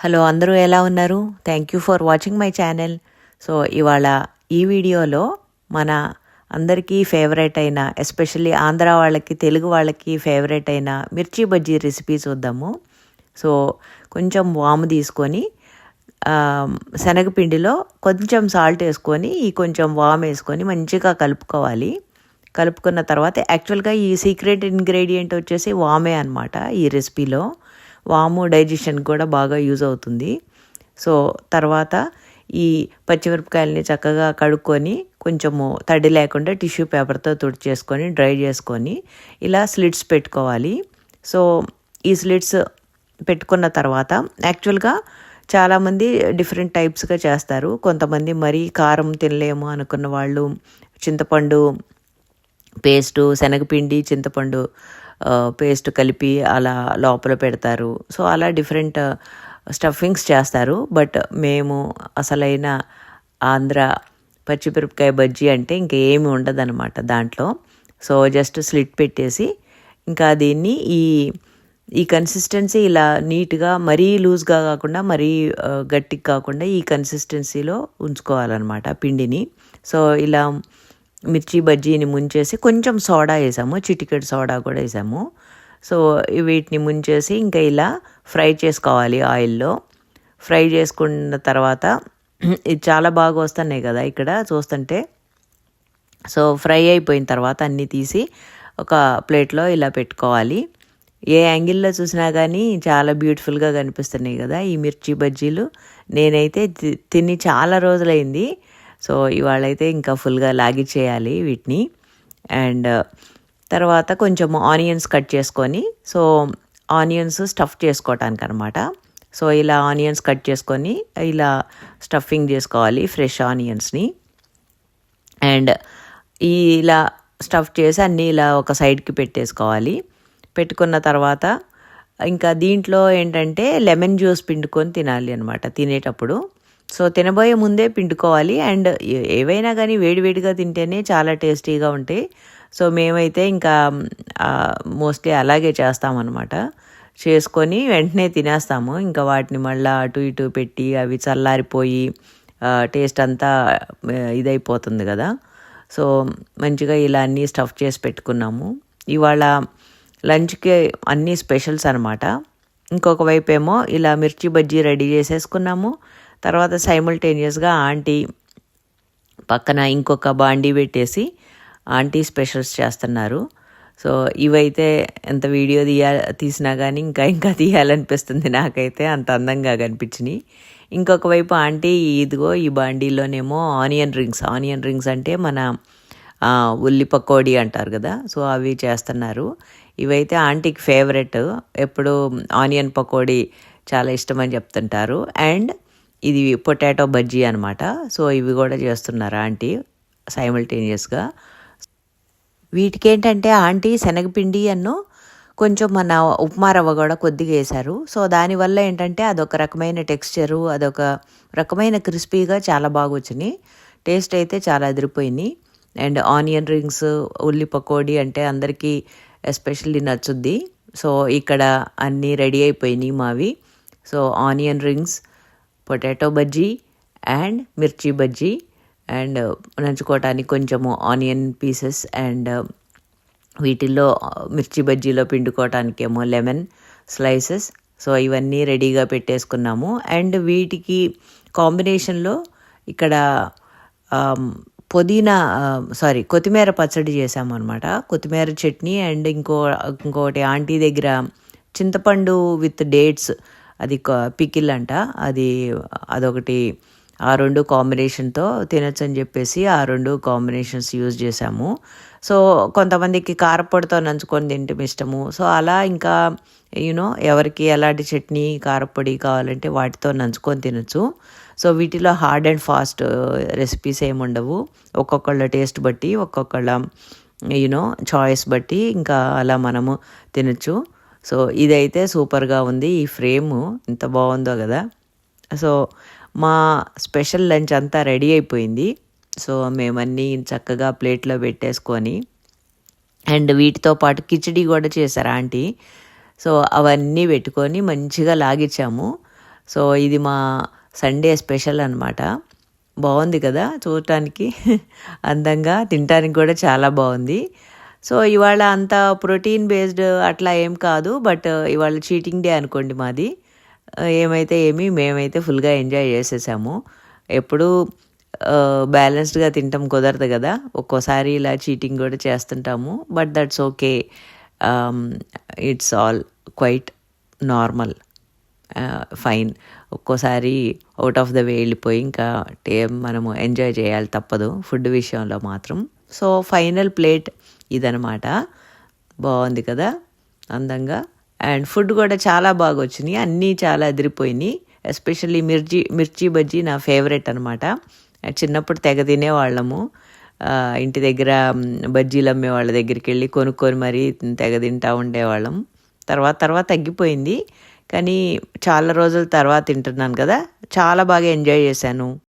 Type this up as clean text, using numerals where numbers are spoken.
Hello అందరూ ఎలా ఉన్నారు? Thank you for watching my channel. So ఇవాళ ఈ వీడియోలో మన అందరికీ ఫేవరెట్ అయిన ఎస్పెషల్లీ ఆంధ్ర వాళ్ళకి తెలుగు వాళ్ళకి ఫేవరెట్ అయిన మిర్చి బజ్జీ రెసిపీ చూద్దాము. సో కొంచెం వాము తీసుకొని శనగపిండిలో కొంచెం సాల్ట్ వేసుకొని కొంచెం వాము వేసుకొని మంచిగా కలుపుకోవాలి. కలుపుకున్న తర్వాత యాక్చువల్గా ఈ సీక్రెట్ ఇంగ్రీడియంట్ వచ్చేసి వామే అనమాట. ఈ రెసిపీలో వాము డైజెషన్ కూడా బాగా యూజ్ అవుతుంది. సో తర్వాత ఈ పచ్చిమిరపకాయలని చక్కగా కడుక్కొని కొంచెము తడి లేకుండా టిష్యూ పేపర్తో తుడిచేసుకొని డ్రై చేసుకొని ఇలా స్లిట్స్ పెట్టుకోవాలి. సో ఈ స్లిట్స్ పెట్టుకున్న తర్వాత యాక్చువల్గా చాలామంది డిఫరెంట్ టైప్స్గా చేస్తారు. కొంతమంది మరీ కారం తినలేము అనుకున్న వాళ్ళు చింతపండు పేస్టు, శనగపిండి, చింతపండు పేస్ట్ కలిపి అలా లోపల పెడతారు. సో అలా డిఫరెంట్ స్టఫింగ్స్ చేస్తారు. బట్ మేము అసలైన ఆంధ్ర పచ్చిమిరపకాయ బజ్జీ అంటే ఇంకేమి ఉండదన్నమాట దాంట్లో. సో జస్ట్ స్లిట్ పెట్టేసి ఇంకా దీన్ని ఈ కన్సిస్టెన్సీ ఇలా నీట్గా మరీ లూజ్గా కాకుండా మరీ గట్టిగా కాకుండా ఈ కన్సిస్టెన్సీలో ఉంచుకోవాలన్నమాట పిండిని. సో ఇలా మిర్చి బజ్జీని ముంచేసి కొంచెం సోడా వేసాము, చిటికెడు సోడా కూడా వేసాము. సో వీటిని ముంచేసి ఇంకా ఇలా ఫ్రై చేసుకోవాలి ఆయిల్లో. ఫ్రై చేసుకున్న తర్వాత ఇది చాలా బాగా వస్తున్నాయి కదా ఇక్కడ చూస్తుంటే. సో ఫ్రై అయిపోయిన తర్వాత అన్నీ తీసి ఒక ప్లేట్లో ఇలా పెట్టుకోవాలి. ఏ యాంగిల్లో చూసినా కానీ చాలా బ్యూటిఫుల్గా కనిపిస్తున్నాయి కదా ఈ మిర్చి బజ్జీలు. నేనైతే తిని చాలా రోజులైంది. సో ఇవాళైతే ఇంకా ఫుల్గా లాగిచ్చేయాలి వీటిని. అండ్ తర్వాత కొంచెం ఆనియన్స్ కట్ చేసుకొని, సో ఆనియన్స్ స్టఫ్ చేసుకోవటానికి అనమాట. సో ఇలా ఆనియన్స్ కట్ చేసుకొని ఇలా స్టఫింగ్ చేసుకోవాలి ఫ్రెష్ ఆనియన్స్ని. అండ్ ఇలా స్టఫ్ చేసి అన్నీ ఇలా ఒక సైడ్కి పెట్టేసుకోవాలి. పెట్టుకున్న తర్వాత ఇంకా దీంట్లో ఏంటంటే లెమన్ జ్యూస్ పిండుకొని తినాలి అనమాట తినేటప్పుడు. సో తినబోయే ముందే పిండుకోవాలి. అండ్ ఏవైనా కానీ వేడివేడిగా తింటేనే చాలా టేస్టీగా ఉంటాయి. సో మేమైతే ఇంకా మోస్ట్లీ అలాగే చేస్తామన్నమాట. చేసుకొని వెంటనే తినేస్తాము. ఇంకా వాటిని మళ్ళీ అటు ఇటు పెట్టి అవి చల్లారిపోయి టేస్ట్ అంతా ఇదైపోతుంది కదా. సో మంచిగా ఇలా అన్నీ స్టఫ్ చేసి పెట్టుకున్నాము. ఇవాళ లంచ్కి అన్నీ స్పెషల్స్ అనమాట. ఇంకొక వైపు ఏమో ఇలా మిర్చి బజ్జీ రెడీ చేసేసుకున్నాము. తర్వాత సైమల్టేనియస్గా ఆంటీ పక్కన ఇంకొక బాండీ పెట్టేసి ఆంటీ స్పెషల్స్ చేస్తున్నారు. సో ఇవైతే ఎంత వీడియో తీసినా కానీ ఇంకా తీయాలనిపిస్తుంది నాకైతే, అంత అందంగా కనిపించినాయి. ఇంకొక వైపు ఆంటీ ఇదిగో ఈ బాండీలోనేమో ఆనియన్ రింగ్స్ అంటే మన ఉల్లి పకోడీ అంటారు కదా. సో అవి చేస్తున్నారు. ఇవైతే ఆంటీకి ఫేవరెట్, ఎప్పుడు ఆనియన్ పకోడీ చాలా ఇష్టమని చెప్తుంటారు. అండ్ ఇది పొటాటో బజ్జీ అనమాట. సో ఇవి కూడా చేస్తున్నారు ఆంటీ సైమల్టేనియస్గా. వీటికి ఏంటంటే ఆంటీ శనగపిండి కొంచెం మన ఉప్మా రవ్వ కూడా కొద్దిగా వేశారు. సో దానివల్ల ఏంటంటే అదొక రకమైన టెక్స్చరు, అదొక రకమైన క్రిస్పీగా చాలా బాగా వచ్చినాయి. టేస్ట్ అయితే చాలా అదిరిపోయింది. అండ్ ఆనియన్ రింగ్స్, ఉల్లి పకోడీ అంటే అందరికీ ఎస్పెషల్లీ నచ్చుద్ది. సో ఇక్కడ అన్నీ రెడీ అయిపోయినాయి మావి. So onion rings, potato bajji and మిర్చి బజ్జీ, అండ్ నంచుకోవటానికి కొంచెము ఆనియన్ పీసెస్, అండ్ వీటిల్లో మిర్చి బజ్జీలో పిండుకోవటానికేమో లెమన్ స్లైసెస్. సో ఇవన్నీ రెడీగా పెట్టేసుకున్నాము. అండ్ వీటికి కాంబినేషన్లో ఇక్కడ కొత్తిమీర పచ్చడి చేసాము అనమాట. కొత్తిమీర చట్నీ అండ్ ఇంకోటి ఆంటీ దగ్గర చింతపండు విత్ డేట్స్, అది పికిల్ అంట, అదొకటి. ఆ రెండు కాంబినేషన్తో తినొచ్చు అని చెప్పేసి ఆ రెండు కాంబినేషన్స్ యూజ్ చేసాము. సో కొంతమందికి కారపొడితో నంచుకొని తింటే ఇష్టము. సో అలా ఇంకా ఎవరికి ఎలాంటి చట్నీ కారపొడి కావాలంటే వాటితో నంచుకొని తినచ్చు. సో వీటిలో హార్డ్ అండ్ ఫాస్ట్ రెసిపీస్ ఏమి ఉండవు. ఒక్కొక్కళ్ళ టేస్ట్ బట్టి, ఒక్కొక్కళ్ళ చాయిస్ బట్టి ఇంకా అలా మనము తినచ్చు. సో ఇదైతే సూపర్గా ఉంది. ఈ ఫ్రేము ఎంత బాగుందో కదా. సో మా స్పెషల్ లంచ్ అంతా రెడీ అయిపోయింది. సో మేమన్నీ చక్కగా ప్లేట్లో పెట్టేసుకొని, అండ్ వీటితో పాటు కిచిడి కూడా చేశారు ఆంటీ. సో అవన్నీ పెట్టుకొని మంచిగా లాగిచ్చాము. సో ఇది మా సండే స్పెషల్ అనమాట. బాగుంది కదా చూడటానికి అందంగా, తినటానికి కూడా చాలా బాగుంది. సో ఇవాళ అంత ప్రోటీన్ బేస్డ్ అట్లా ఏం కాదు, బట్ ఇవాళ చీటింగ్ డే అనుకోండి మాది. ఏమైతే మేమైతే ఫుల్గా ఎంజాయ్ చేసేసాము. ఎప్పుడూ బ్యాలెన్స్డ్గా తింటాం కుదరదు కదా, ఒక్కోసారి ఇలా చీటింగ్ కూడా చేస్తుంటాము. But that's okay, it's all quite normal, fine. ఒక్కోసారి అవుట్ ఆఫ్ ద వే వెళ్ళిపోయి ఇంకా మనము ఎంజాయ్ చేయాలి, తప్పదు ఫుడ్ విషయంలో మాత్రం. సో ఫైనల్ ప్లేట్ ఇదనమాట. బాగుంది కదా అందంగా. అండ్ ఫుడ్ కూడా చాలా బాగా వచ్చినాయి, అన్నీ చాలా అదిరిపోయినాయి. ఎస్పెషల్లీ మిర్చి బజ్జీ నా ఫేవరెట్ అనమాట. చిన్నప్పుడు తెగ తినేవాళ్ళము. ఇంటి దగ్గర బజ్జీలు అమ్మే వాళ్ళ దగ్గరికి వెళ్ళి కొనుక్కొని మరీ తెగ తింటూ ఉండేవాళ్ళం. తర్వాత తగ్గిపోయింది, కానీ చాలా రోజుల తర్వాత తింటున్నాను కదా, చాలా బాగా ఎంజాయ్ చేశాను.